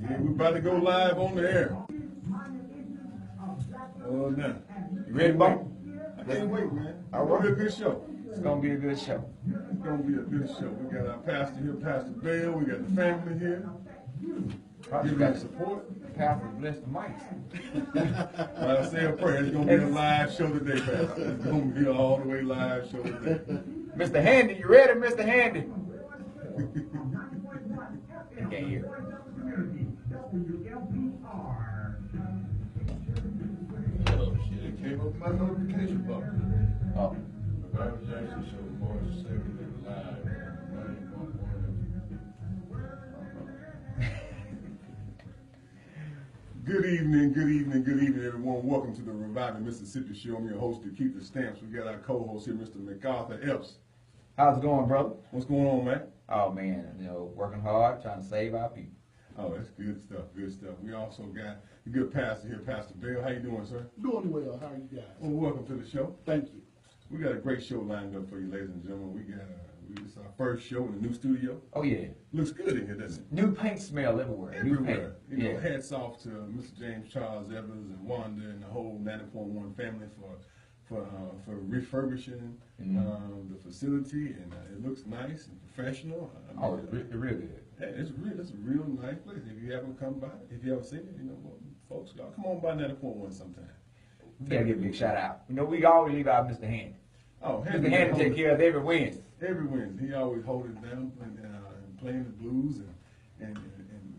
Yeah, we're about to go live on the air. Oh, now. You ready, Bo? I can't wait, man. All right. It's gonna be a good show. It's gonna be a good show. It's gonna be a good show. We got our pastor here, Pastor Bell. We got the family here. Probably Give got them support. Pastor bless the mics. Well, I say a prayer. It's gonna be a live show today, Pastor. It's gonna be an all the way live show today. Mr. Handy, you ready, Mr. Handy? You can't hear. Oh, shit, it came up with my notification box. Oh. The Bible Jackson Show, March 7th, live. 911. Good evening, everyone. Welcome to the Reviving Mississippi Show. I'm your host, Dekeither Stamps. We got our co-host here, Mr. MacArthur Epps. How's it going, brother? What's going on, man? Oh man, working hard, trying to save our people. Oh, that's good stuff, good stuff. We also got a good pastor here, Pastor Bell. How you doing, sir? Doing well. How are you guys? Well, welcome to the show. Thank you. We got a great show lined up for you, ladies and gentlemen. It's our first show in the new studio. Oh yeah. Looks good in here, doesn't it? New paint smell everywhere. New paint. Everywhere. You know, Yeah. hats off to Mr. James Charles Evans and Wanda and the whole 90.1 family for refurbishing the facility, and it looks nice and professional. I mean, Oh, it's real good. It's a real nice place. If you haven't come by, if you haven't seen it, well, folks, y'all come on by 90.1 sometime. We gotta give a big shout out. We always leave out Mr. Handy. Oh, Mr. Handy take care of every Wednesday. Every Wednesday, he always hold it down and playing the blues and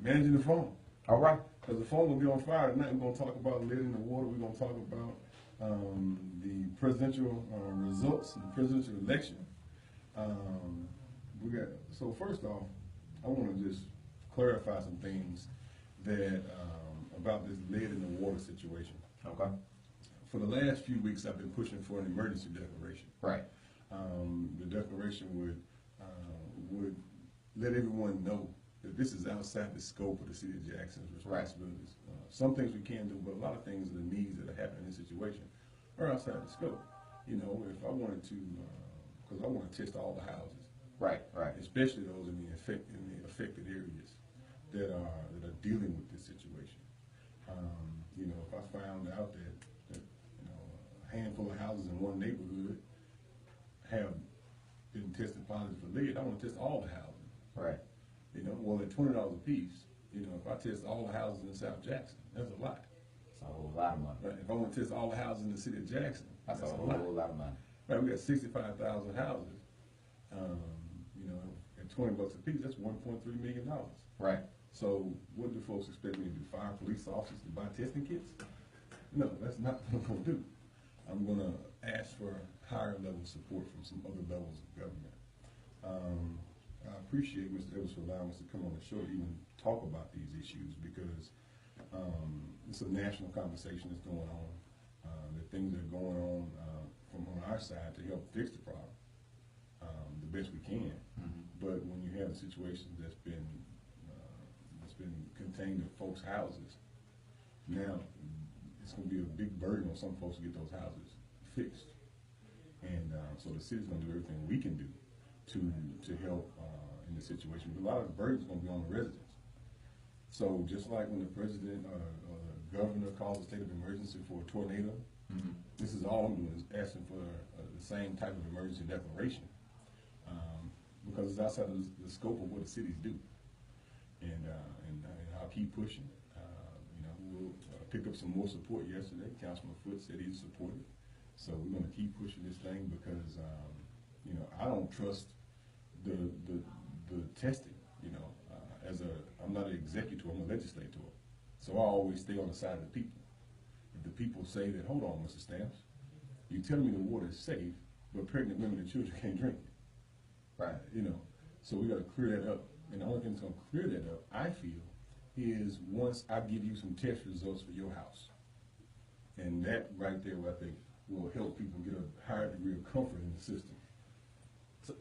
managing the phone. All right. Because the phone will be on fire tonight. We're going to talk about lead in the water. We're going to talk about the presidential results and the presidential election. So first off, I want to just clarify some things that about this lead in the water situation. Okay. For the last few weeks, I've been pushing for an emergency declaration. Right. The declaration would let everyone know that this is outside the scope of the city of Jackson's responsibilities. Some things we can do, but a lot of things, the needs that are happening in this situation, are outside the scope. If I wanted to, because I want to test all the houses, Right. especially those in the affected areas that are dealing with this situation. If I found out that a handful of houses in one neighborhood have been tested positive for lead, I want to test all the houses. Right. Well, at $20 a piece, if I test all the houses in South Jackson, that's a lot. It's a whole lot of money. Right? If I want to test all the houses in the city of Jackson, That's a whole lot of money. Right, we got 65,000 houses. At $20 a piece, that's $1.3 million. Right. So, what do folks expect me to do? Fire police officers to buy testing kits? No, that's not what I'm going to do. I'm going to ask for higher level support from some other levels of government. I appreciate Mr. Evans for allowing us to come on the show to even talk about these issues, because it's a national conversation that's going on. The things that are going on from on our side to help fix the problem the best we can. But when you have a situation that's been contained to folks' houses, now it's going to be a big burden on some folks to get those houses fixed. And so the city's going to do everything we can do to help in this situation. But a lot of the burden is going to be on the residents. So just like when the president or the governor calls a state of emergency for a tornado, this is all I'm doing is asking for the same type of emergency declaration, because it's outside of the scope of what the cities do. And I'll keep pushing. We'll pick up some more support yesterday. Councilman Foote said he'd support it. So we're going to keep pushing this thing, because I don't trust the testing. I'm not an executor, I'm a legislator. So I always stay on the side of the people. If the people say that, hold on, Mr. Stamps, you tell me the water is safe, but pregnant women and children can't drink it. Right. So we got to clear that up. And the only thing that's going to clear that up, I feel, is once I give you some test results for your house. And that right there, I think, will help people get a higher degree of comfort in the system.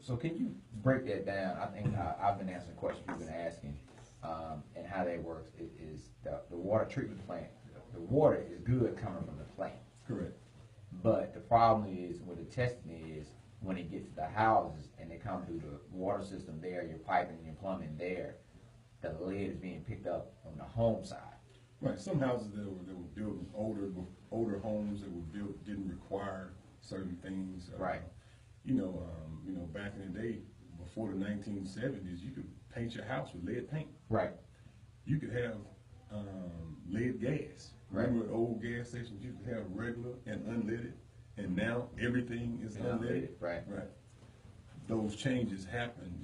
So can you break that down? I think I've been answering questions you've been asking, and how that works is the water treatment plant. The water is good coming from the plant. Correct. But the problem is, with the testing is, when it gets to the houses and they come through the water system there, your piping and your plumbing there, the lead is being picked up on the home side. Right, some houses that were built in older homes that were built didn't require certain things. Right. Back in the day, before the 1970s, you could paint your house with lead paint. Right. You could have lead gas. Right. Remember old gas stations? You could have regular and unleaded, and now everything is unleaded. Right. Right. Those changes happened,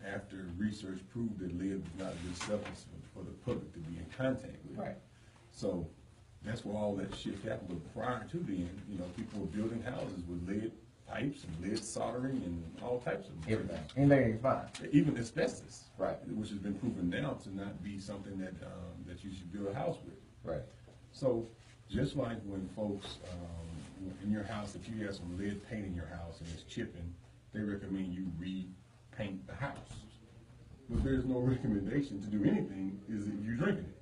after research proved that lead was not a good substance for the public to be in contact with. Right. So that's where all that shift happened. But prior to then, people were building houses with lead pipes and lead soldering and all types of Everything. Anything is fine. even asbestos, Right. which has been proven now to not be something that that you should build a house with. Right. So just like when folks in your house, if you have some lead paint in your house and it's chipping, they recommend you repaint the house. But there's no recommendation to do anything is if you're drinking it.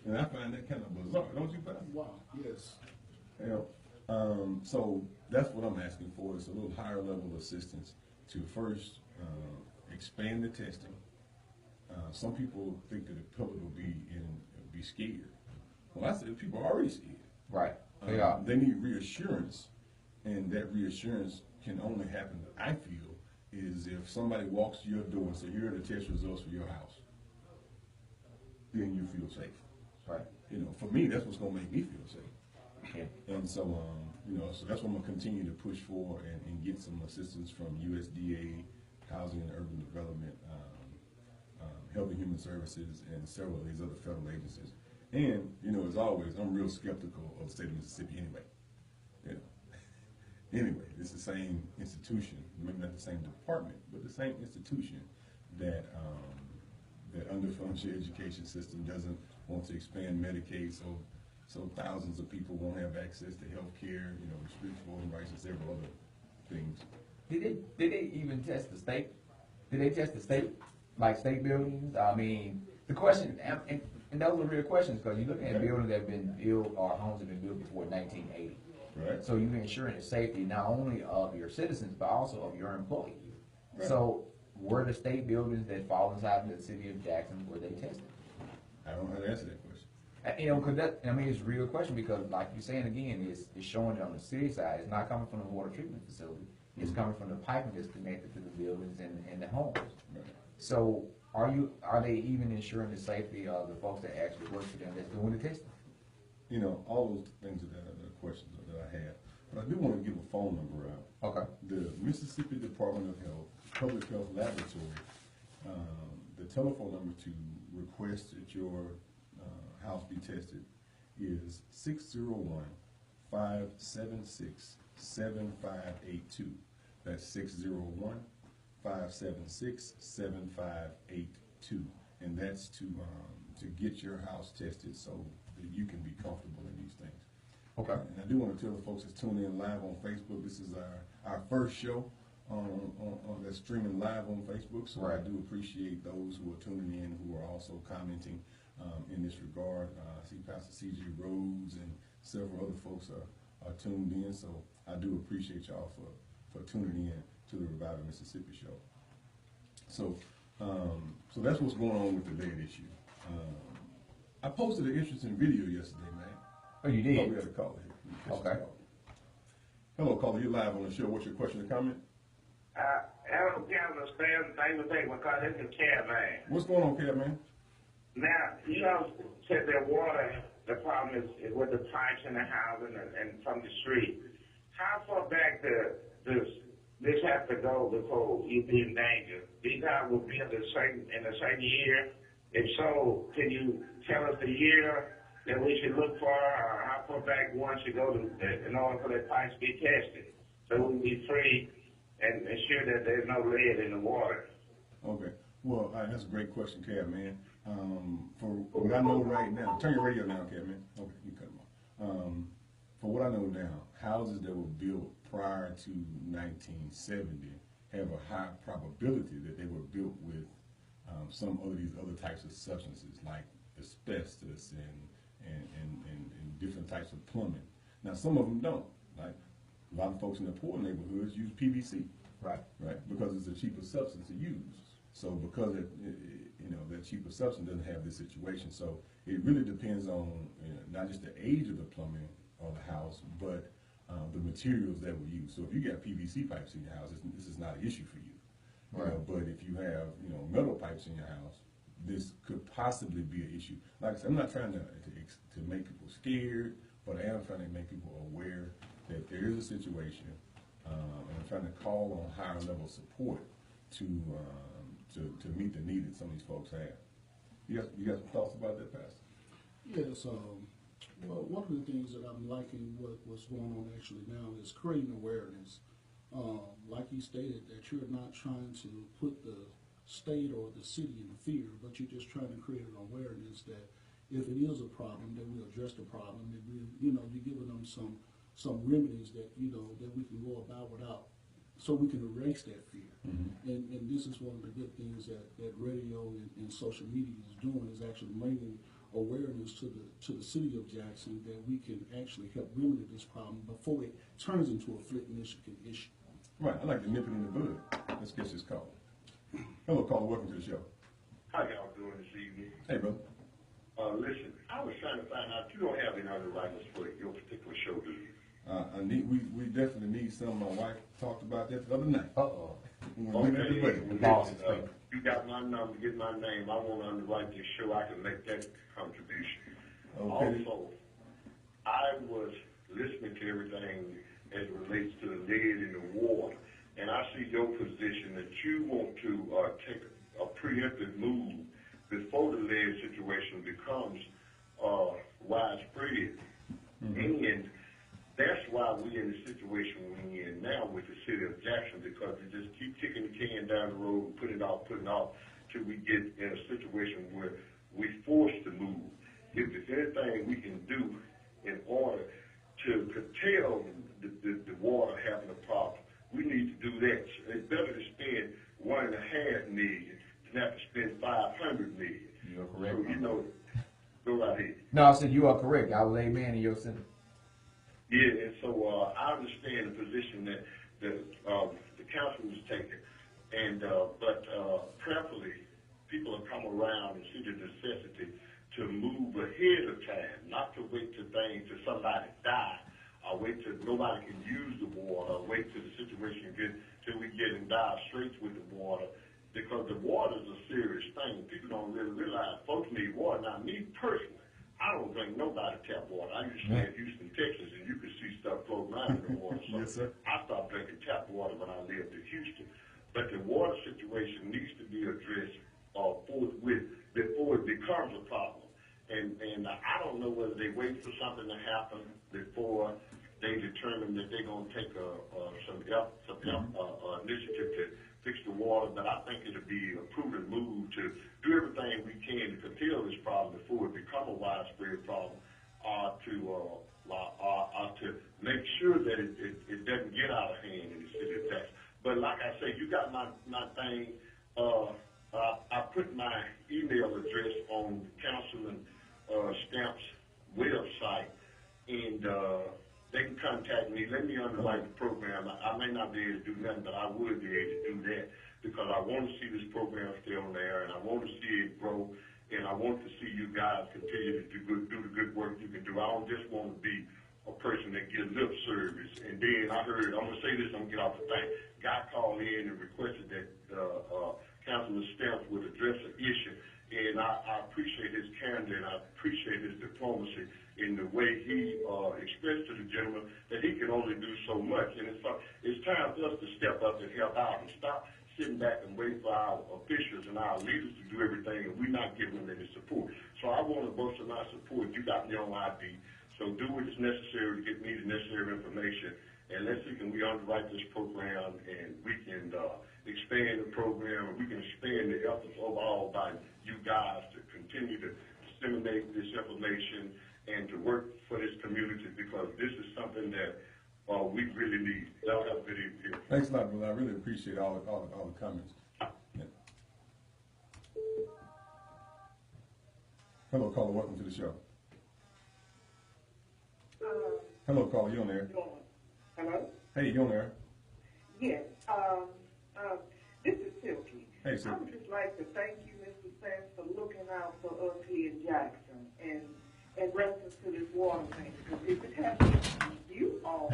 And I find that kind of bizarre, don't you find? Wow, yes. So that's what I'm asking for, is a little higher level assistance to first expand the testing. Some people think that the public will be scared. Well, I said people are already scared. Right. They are. They need reassurance, and that reassurance can only happen, I feel, is if somebody walks to your door and says, "Here are the test results for your house," then you feel safe. Right. For me, that's what's gonna make me feel safe. Yeah. And so, so that's what I'm gonna continue to push for and get some assistance from USDA, Housing and Urban Development, Health and Human Services, and several of these other federal agencies. And, as always, I'm real skeptical of the state of Mississippi anyway. Anyway, it's the same institution, maybe not the same department, but the same institution that that underfunds your education system, doesn't want to expand Medicaid, so thousands of people won't have access to health care, restrict voting rights and several other things. Did they even test the state? Did they test the state, like state buildings? I mean, the question, and those are real questions, because you're looking at buildings that have been built, or homes that have been built before 1980. Right. So you're ensuring the safety not only of your citizens, but also of your employees. Right. So were the state buildings that fall inside the city of Jackson, were they tested? I don't know how to answer that question. Because it's a real question, because like you're saying again, it's showing it on the city side. It's not coming from the water treatment facility. It's coming from the piping that's connected to the buildings and the homes. Right. So are they even ensuring the safety of the folks that actually work for them that's doing the testing? All those things are the questions that I have. But I do want to give a phone number out. Okay. The Mississippi Department of Health, Public Health Laboratory, the telephone number to request that your house be tested is 601-576-7582. That's 601-576-7582. And that's to get your house tested so that you can be comfortable in these things. Okay. And I do want to tell the folks that's tuning in live on Facebook, this is our first show on that's streaming live on Facebook. So Right. I do appreciate those who are tuning in, who are also commenting in this regard. I see Pastor C.J. Rhodes and several other folks are tuned in. So I do appreciate y'all for tuning in to the Reviving Mississippi show. So so that's what's going on with the lead issue. I posted an interesting video yesterday, man. Oh, you Oh, did? we had a caller here. Okay. Hello, caller. You're live on the show. What's your question or comment? Hello, Kevin, Stan, thank you, because this is Cat Man. What's going on, Cat Man? Now, said that water, the problem is with the pipes in the house and from the street. How far back this has to go before you be in danger? These houses were built in a certain year. If so, can you tell us the year that we should look for, or how far back one should go in order for the pipes to be tested, so we can be free and ensure that there's no lead in the water? Okay. Well, that's a great question, Cat Man. For what I know right now, turn your radio down, Cat Man. Okay, you cut them off. For what I know now, houses that were built prior to 1970 have a high probability that they were built with some of these other types of substances, like asbestos and different types of plumbing. Now, some of them don't. Like a lot of folks in the poor neighborhoods use PVC, Right. right? Because it's a cheaper substance to use. So because that cheaper substance doesn't have this situation. So it really depends on not just the age of the plumbing or the house, but the materials that were used. So if you got PVC pipes in your house, this is not an issue for you. Right. But if you have metal pipes in your house, this could possibly be an issue. Like I said, I'm not trying to make people scared, but I am trying to make people aware that there is a situation, and I'm trying to call on higher level support to meet the need that some of these folks have. You got some thoughts about that, Pastor? Yes, well, one of the things that I'm liking what's going on actually now is creating awareness. Like you stated, that you're not trying to put the state or the city in fear, but you're just trying to create an awareness that if it is a problem, that we address the problem, that you're giving them some remedies that that we can go about without, so we can erase that fear. And this is one of the good things that radio and social media is doing, is actually bringing awareness to the city of Jackson that we can actually help remedy this problem before it turns into a Flint, Michigan issue. Right, I like to nip it in the bud. Let's get this call. Hello, caller. Welcome to the show. How y'all doing this evening? Hey, brother. Listen, I was trying to find out, you don't have any underwriters for your particular show, do you? We definitely need some. My wife talked about that the other night. Uh-oh. Okay, you got my number, get my name. I want to underwrite this show. I can make that contribution. Okay. Also, I was listening to everything as it relates to the lead in the water, and I see your position that you want to take a preemptive move before the lead situation becomes widespread. And that's why we're in the situation we're in now with the city of Jackson, because they just keep kicking the can down the road and putting it off, till we get in a situation where we're forced to move. If there's anything we can do in order to curtail the water having a problem, we need to do that. It's better to spend $1.5 million than have to spend $500 million. You're correct. So, go right ahead. No, I said you are correct. I will amen in your sentence. Yeah, and so I understand the position that the council is taking, but prayerfully, people have come around and see the necessity to move ahead of time, not to wait till somebody die, or wait till nobody can use the water, or wait till the situation till we get in dire straits with the water, because the water is a serious thing. People don't really realize folks need water. Now, me personally, I don't drink nobody tap water. I used to live in Houston, Texas, and you could see stuff floating around in the water. So Yes, sir. I stopped drinking tap water when I lived in Houston. But the water situation needs to be addressed forthwith before it becomes a problem. And I don't know whether they wait for something to happen before they determine that they're going to take some initiative to fix the water, but I think it'll be a prudent move to do everything we can to curtail this problem before it becomes a widespread problem, to make sure that it doesn't get out of hand in the city of Jackson. But like I say, you got my thing. I put my email address on Councilman Stamp's website, and they can contact me. Let me underwrite the program. I may not be able to do nothing, but I would be able to do that, because I want to see this program stay on there, and I want to see it grow, and I want to see you guys continue to do the good work you can do. I don't just want to be a person that gives lip service. And then I heard, I'm going to say this, I'm going to get off the thing. Guy called in and requested that Councilman Stamps would address an issue, and I appreciate his candor, and I appreciate his diplomacy in the way he expressed to the gentleman that he can only do so much. And it's time for us to step up and help out and stop sitting back and wait for our officials and our leaders to do everything, and we're not giving them any support. So I want to boast of my support. You got me on ID, so do what is necessary to get me the necessary information, and let's see, can we underwrite this program, and we can expand the program, and we can expand the efforts overall by you guys to continue to disseminate this information and to work for this community, because this is something that we really need. Y'all have a good evening. Thanks a lot, brother. I really appreciate all the comments. Yeah. Hello, caller. Welcome to the show. Hello, caller. You on there? Hello? Hey, you on there? Yes. This is Silky. Hey, I Silky. would just like to thank you, Mr. sense for looking out for us here in Jackson and reference to this water thing. Because if it had been you all,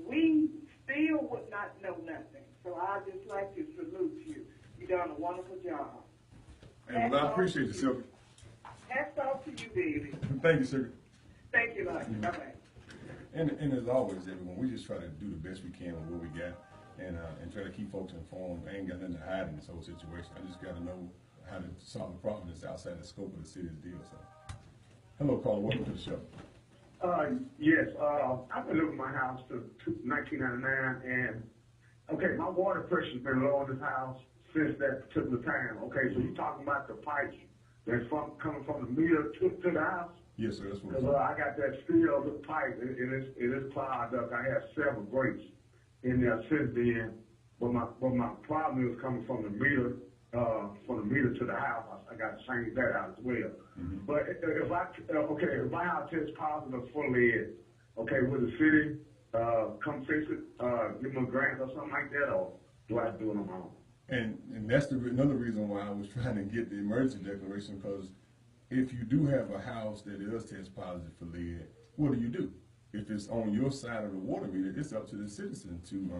we still would not know nothing. So I just like to salute you. You done a wonderful job. And well, I appreciate you, Sylvia. Hats off to you, baby. Thank you, Sylvia. Thank you, love. Bye-bye. And as always, everyone, we just try to do the best we can with what we got, and try to keep folks informed. I ain't got nothing to hide in this whole situation. I just got to know how to solve the problem that's outside the scope of the city's deal. So, hello, caller. Welcome to the show. Yes, I've been living in my house since 1999, and okay, my water pressure's been low in this house since that particular time. Okay, so you're talking about the pipes that's coming from the meter to the house? Yes, sir. That's what Because I got that steel pipe, and it's clogged up. I have several breaks in there since then, but my problem is coming from the meter to the house. I got to change that out as well. Mm-hmm. But if my house tests positive for lead, okay, will the city come fix it, give them a grant or something like that, or do I have to do it on my own? And that's another reason why I was trying to get the emergency declaration, because if you do have a house that does test positive for lead, what do? If it's on your side of the water meter, it's up to the citizen to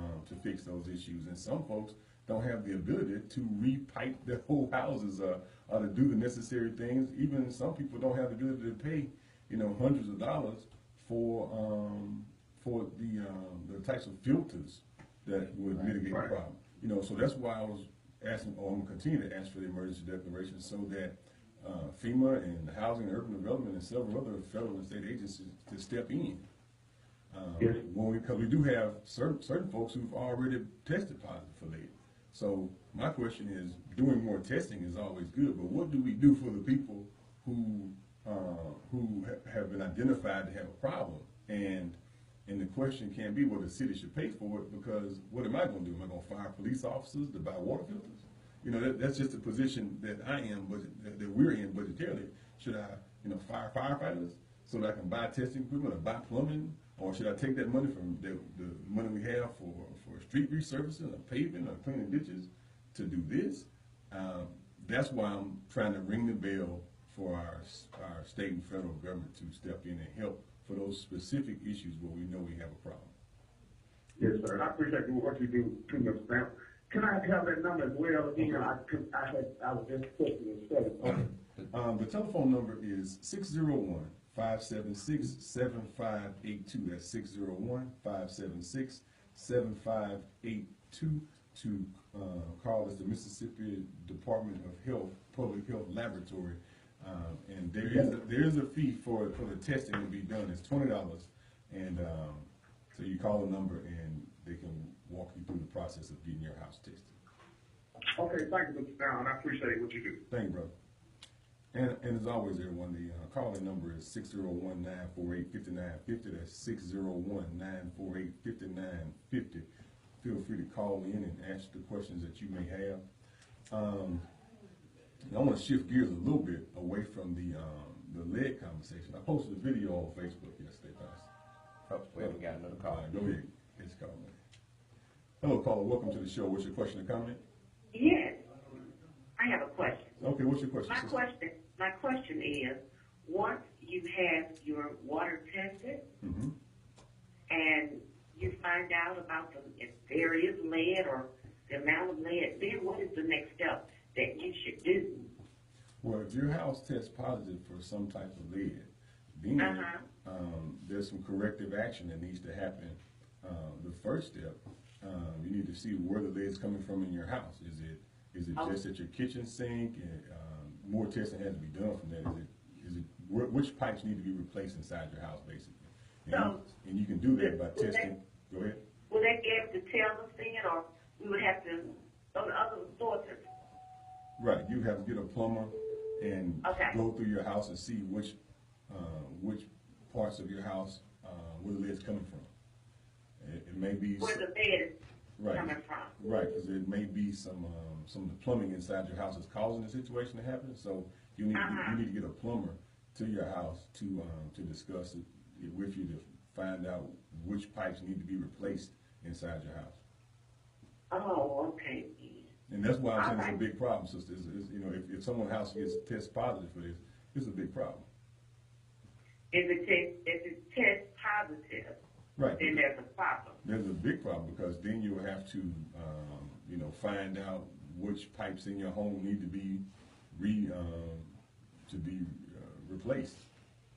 fix those issues. And some folks don't have the ability to repipe their whole houses or to do the necessary things. Even some people don't have the ability to pay, hundreds of dollars for the types of filters that would mitigate the problem. So that's why I was asking, or I'm going to continue to ask for the emergency declaration, so that FEMA and the Housing and Urban Development and several other federal and state agencies to step in. Yes. Because we do have certain folks who've already tested positive for lead. So my question is, doing more testing is always good, but what do we do for the people who have been identified to have a problem? And the question can't be, well, the city should pay for it, because what am I going to do? Am I going to fire police officers to buy water filters? That's just a position that I am, that we're in budgetarily. Should I, fire firefighters so that I can buy testing equipment or buy plumbing? Or should I take that money from the money we have for street resurfacing or paving or cleaning ditches to do this? That's why I'm trying to ring the bell for our state and federal government to step in and help for those specific issues where we know we have a problem. Yes, sir. I appreciate what you do too, Mr. Brown. Can I have that number as well again? I was just pushing it straight. Okay. The telephone number is 601-576-7582. That's 601-576-7582 to call us the Mississippi Department of Health, Public Health Laboratory. And there is a fee for the testing to be done. It's $20, and so you call the number and they can walk you through the process of getting your house tested. Okay, thank you, Mr. Brown. I appreciate what you do. Thank you, brother. And as always, everyone, the calling number is 601-948-5950. That's 601-948-5950. Feel free to call in and ask the questions that you may have. I want to shift gears a little bit away from the lead conversation. I posted a video on Facebook yesterday, Pastor. Well, we got another call. Go ahead. It's call, man. Hello, caller. Welcome to the show. What's your question or comment? Yes, I have a question. Okay, what's your question, My question is, once you have your water tested, and you find out about if there is lead or the amount of lead, then what is the next step that you should do? Well, if your house tests positive for some type of lead, then there's some corrective action that needs to happen. The first step, you need to see where the lead's coming from in your house. Is it just at your kitchen sink? And, more testing has to be done from that. Which pipes need to be replaced inside your house, basically? And you can do that by testing. Go ahead. Will they be able to tell us then, or we would have to go to other sources? Right, you have to get a plumber and go through your house and see which parts of your house where the lead's coming from. It may be where the lead is coming from. Right, because it may be some of the plumbing inside your house is causing the situation to happen. So you need to get a plumber to your house to discuss it with you to find out which pipes need to be replaced inside your house. Oh, okay. And that's why I'm saying it's a big problem, sister. You know, if someone's house gets test positive for this, it's a big problem. If it tests positive, Right. then there's a problem. There's a big problem because then you'll have to, you know, find out which pipes in your home need to be replaced.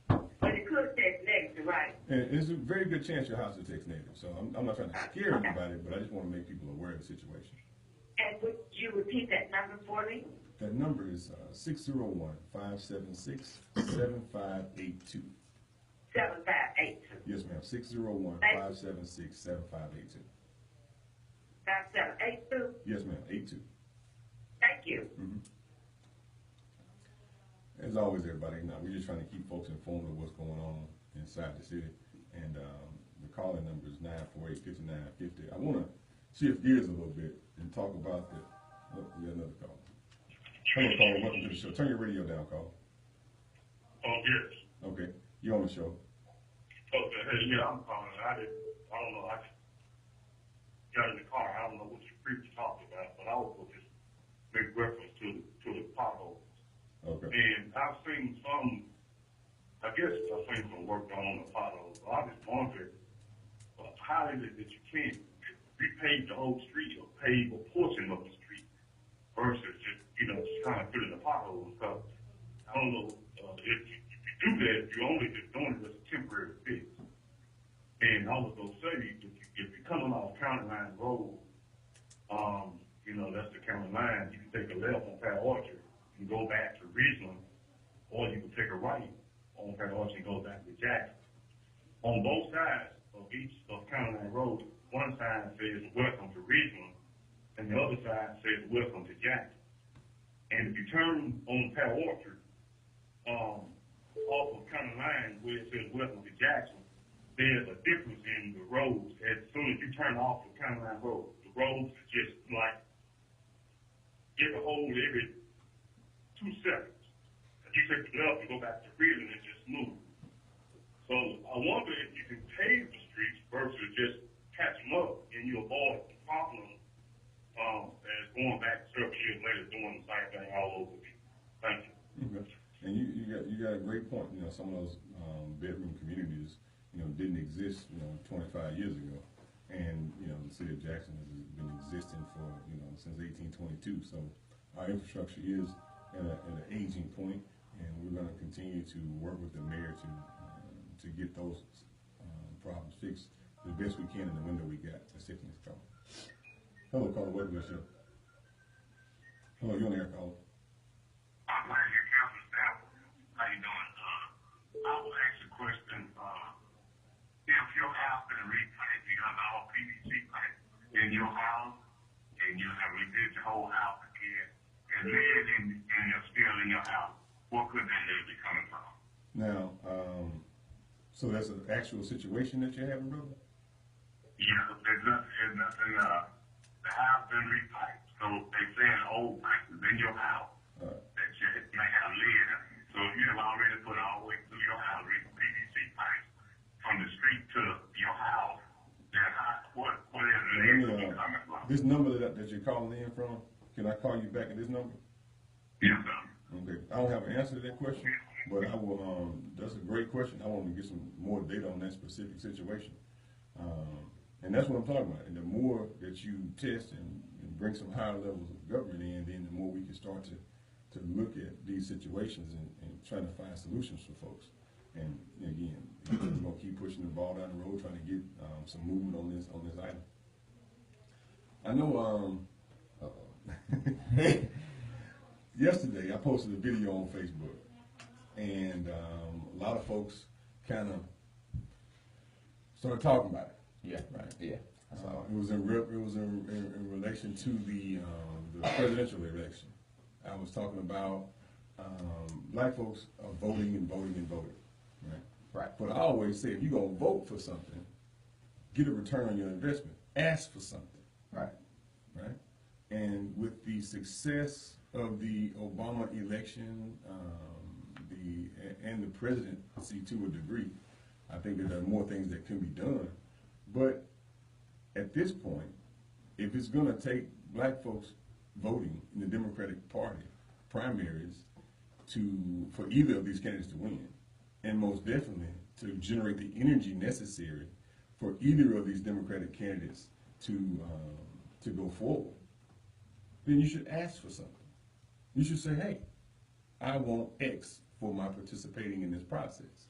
But it could test negative, right? And it's a very good chance your house will test negative. So I'm not trying to scare anybody, but I just want to make people aware of the situation. And would you repeat that number for me? That number is 601-576-7582. 7582. Yes, ma'am. 601-576-7582. 5782. Yes, ma'am. 82. Thank you. Mm-hmm. As always, everybody, we're just trying to keep folks informed of what's going on inside the city. And the calling number is 948-5950. I want to shift gears a little bit and talk about we got another call. Hello, caller. Welcome to the show. Turn your radio down, caller. Oh, yes. Okay. You're on the show. Okay, hey, yeah, I'm calling. I don't know, I got in the car. I don't know what you previously talked about, but I was going to just make reference to the potholes. Okay. And I've seen some work done on the potholes. I just wondered, how is it that you can't repave the whole street or pave a portion of the street versus just kind of fill in the potholes? Because I don't know, if you do that, you're only just doing it as a temporary fix. And I was going to say, if you're coming off County Line Road, that's the county line, you can take a left on Pat Orchard and go back to Ridgeland, or you can take a right on Pat Orchard and go back to Jackson. On both sides of County Line Road, one side says welcome to Ridgeland, and the other side says welcome to Jackson. And if you turn on Pat Orchard, off of County Line where it says welcome to Jackson, there's a difference in the roads. As soon as you turn off of County Line Road, the roads are just like get a hold every 2 seconds. If you take it up and go back to Ridgeland, it's just smooth. So I wonder if you can pave the streets versus just patch them up and you avoid the problem as going back several years later doing the same thing all over again. Thank you. Okay. And you got a great point. Some of those bedroom communities, didn't exist, 25 years ago. And, the city of Jackson has been existing for, since 1822. So our infrastructure is at an aging point, and we're going to continue to work with the mayor to get those problems fixed the best we can in the window we got. That's Tiffany's call. Hello, caller. Welcome to the show. Hello, you're on the air, caller. I'm right here, Council Staff. How you doing? I will ask a question. If your house been repiped, you got all PVC pipe in your house, and you have redid your whole house again, and lead and you're still in your house, what could that lead be coming from? Now, so that's an actual situation that you're having, brother? Yeah, there's nothing, the house been repiped, so they saying old pipe is in your house, that you may have lead. So if you have already put all the way through your house, PVC pipes, from the street to your house, then what is the lead coming from? This number that you're calling in from, can I call you back at this number? Yes, sir. Okay. I don't have an answer to that question, but I will, that's a great question. I want to get some more data on that specific situation. And that's what I'm talking about. And the more that you test and bring some higher levels of government in, then the more we can start to look at these situations and trying to find solutions for folks. And again, we're going to keep pushing the ball down the road, trying to get some movement on this item. I know yesterday I posted a video on Facebook, and a lot of folks kind of started talking about it. Yeah, right. Yeah. It was in relation to the presidential election. I was talking about black folks are voting and voting and voting. Right. But I always say, if you're going to vote for something, get a return on your investment. Ask for something. Right. And with the success of the Obama election, and the presidency to a degree, I think that there are more things that can be done. But at this point, if it's going to take black folks voting in the Democratic Party primaries for either of these candidates to win, and most definitely to generate the energy necessary for either of these Democratic candidates to go forward, then you should ask for something. You should say, hey, I want X for my participating in this process.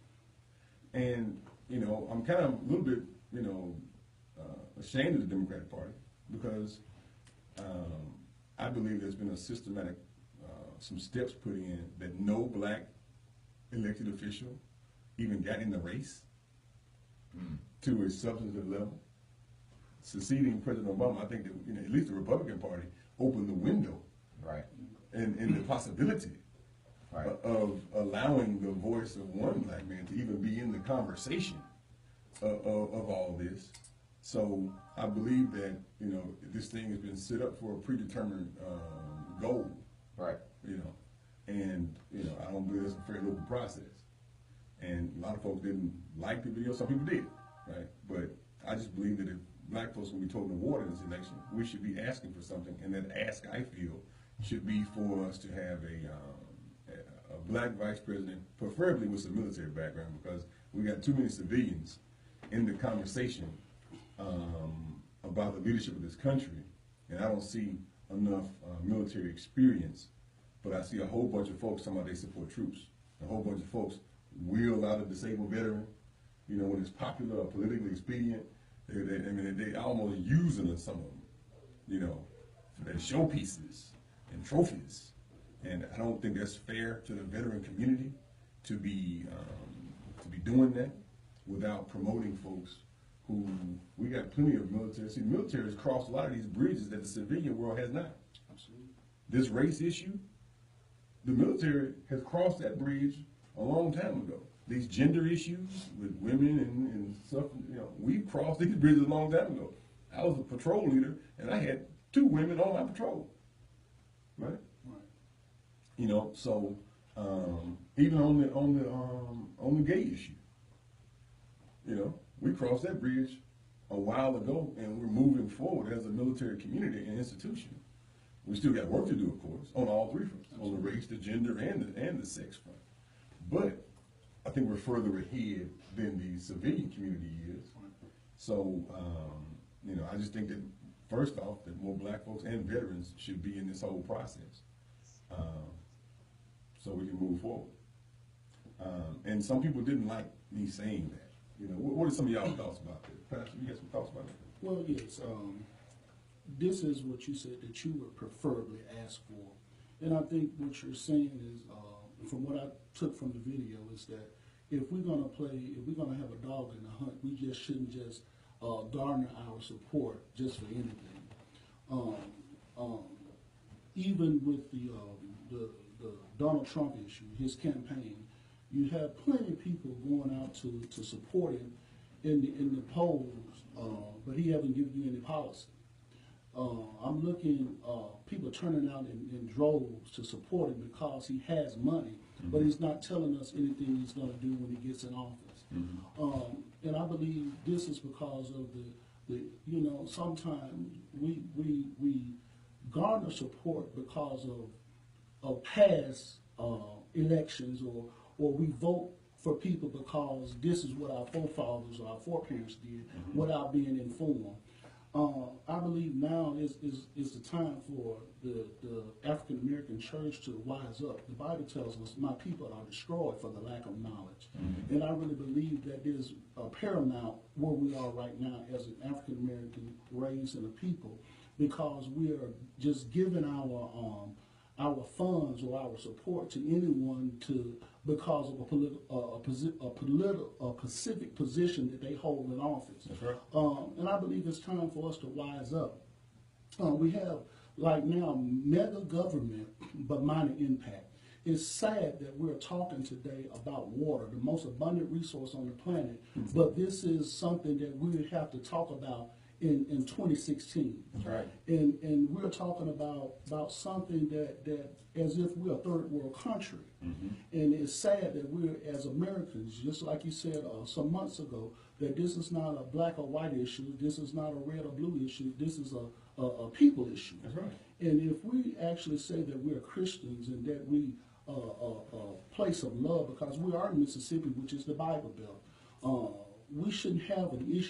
And, I'm kind of a little bit, ashamed of the Democratic Party because I believe there's been a systematic, some steps put in that no black elected official even got in the race to a substantive level. Succeeding President Obama, I think that at least the Republican Party opened the window, Right. and the possibility Right. of allowing the voice of one black man to even be in the conversation of all this. So I believe that this thing has been set up for a predetermined goal. Right. And I don't believe it's a fair local process. And a lot of folks didn't like the video. Some people did, right? But I just believe that if black folks will be told the water in this election, we should be asking for something, and that ask, I feel, should be for us to have a black vice president, preferably with some military background, because we got too many civilians in the conversation about the leadership of this country, and I don't see enough military experience. But I see a whole bunch of folks talking about they support troops. A whole bunch of folks wheel out a disabled veteran, when it's popular or politically expedient. They almost using some of them, for their showpieces and trophies. And I don't think that's fair to the veteran community to be doing that without promoting folks who, we got plenty of military. See, the military has crossed a lot of these bridges that the civilian world has not. Absolutely. This race issue, the military has crossed that bridge a long time ago. These gender issues with women and stuff, we crossed these bridges a long time ago. I was a patrol leader, and I had 2 women on my patrol, right? So even on the gay issue, we crossed that bridge a while ago, and we're moving forward as a military community and institution. We still got work to do, of course, on all 3 fronts, on the race, the gender, and the sex front. But I think we're further ahead than the civilian community is. So, I just think that, first off, that more black folks and veterans should be in this whole process so we can move forward. And some people didn't like me saying that. What are some of y'all's thoughts about that? Pastor, you got some thoughts about that? Well, yes. This is what you said that you would preferably ask for. And I think what you're saying is, from what I took from the video, is that if we're going to have a dog in the hunt, we just shouldn't just garner our support just for anything. Even with the Donald Trump issue, his campaign, you have plenty of people going out to support him in the polls, but he hasn't given you any policy. I'm looking, people turning out in droves to support him because he has money, but he's not telling us anything he's going to do when he gets in office. And I believe this is because of sometimes we garner support because of past elections, or we vote for people because this is what our forefathers or our foreparents did without being informed. I believe now is the time for the African American church to wise up. The Bible tells us, "My people are destroyed for the lack of knowledge," and I really believe that is paramount where we are right now as an African American race and a people, because we are just giving our funds or our support to anyone because of a specific position that they hold in office. That's right. And I believe it's time for us to wise up. We have, like now, mega government, but minor impact. It's sad that we're talking today about water, the most abundant resource on the planet, but this is something that we have to talk about in 2016. That's right. And we're talking about something that as if we're a third world country. And it's sad that we're, as Americans, just like you said some months ago, that this is not a black or white issue, this is not a red or blue issue, this is a people issue. That's right. And if we actually say that we're Christians and that we a place of love, because we are in Mississippi, which is the Bible Belt, we shouldn't have an issue